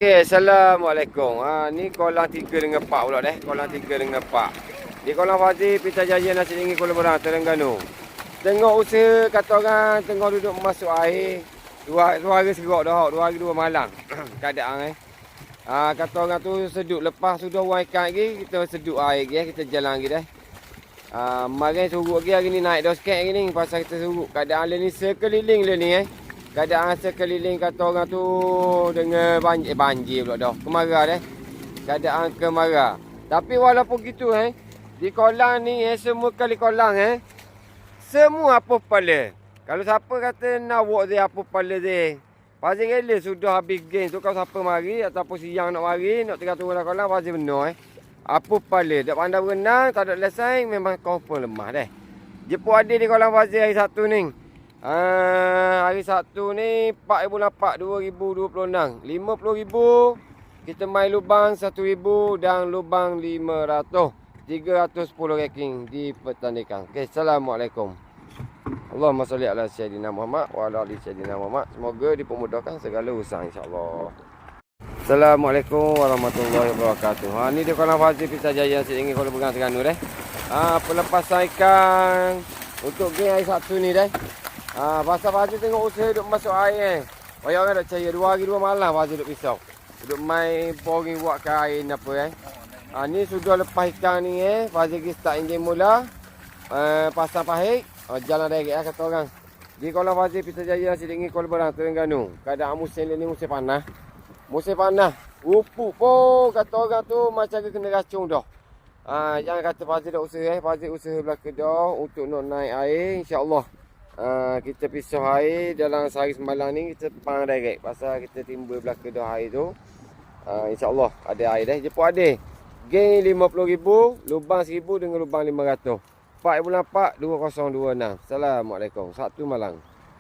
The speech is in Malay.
Okay, Assalamualaikum. Ni kolam 3 dengan 4 pula deh. Kolam 3 dengan 4. Di kolam Fazil, Pita Jaya, Nasi Dingin, Kuala Berang, Terengganu. Tengok usaha kata orang tengok duduk masuk air. Dua hari segerok dah, 2 hari 2 malam. Keadaan kata orang tu sedut. Lepas sudah buang ikan lagi, kita sedut air lagi, kita jalan lagi deh. Mari surut lagi hari ni naik dah sikit hari ni. Pasal kita surut. Keadaan ni sekeliling ni Keadaan sekeliling kata orang tu dengan banjir pula dah. Kemarau deh. Keadaan kemarau. Tapi walaupun gitu di kolam ni semua kali kolam semua apa pala. Kalau siapa kata nak buat dia apa pala dia. Pasti rela sudah habis game tu kalau siapa mari ataupun siang nak mari nak tengah turun dalam kolam pasti benar Apa pala. Tak pandai berenang, tak ada lesai memang confirm lemah deh. Jeput adik di kolam Fazil hari Sabtu ni. Hari Sabtu ni 4,800 2026 50,000 kita main lubang 1,000 dan lubang 500 310 ranking di pertandingan. Okey, Assalamualaikum. Allahumma salli ala sayyidina Muhammad wa ala ali sayyidina Muhammad. Semoga dipermudahkan segala usaha insya-Allah. Assalamualaikum warahmatullahi wabarakatuh. Ni di kolam Fazil Pita Jaya Nasi Dingin Kuala Berang Terengganu deh. Pelepasan ikan untuk game hari Sabtu ni deh. Pasal Fazil tengok usaha duduk masuk air Banyak orang tak percaya 2 hari 2 malam Fazil duduk pisau. Duduk main boring buat ke air ni apa Ni sudah lepas ikan ni Fazil pergi start enjin mula. Pasang pahit. Jalan direct kata orang. Di kolam Fazil Pita Jaya Nasi Dingin Kuala Berang Terengganu. Keadaan musim ni musim panas. Musim panas. Rupuk pun kata orang tu macam kena racun dah. Jangan kata Fazil dah usaha Fazil usaha belaka dah untuk nak naik air insya-Allah. Kita pisau air dalam sehari semalam ni kita pang direct pasal kita timbul belaka dah air tu. InsyaAllah ada air dah. Jeput ada. Gain 50,000, lubang 1,000 dengan lubang 500. 4 bulan 4 2026. Assalamualaikum. Sabtu malam.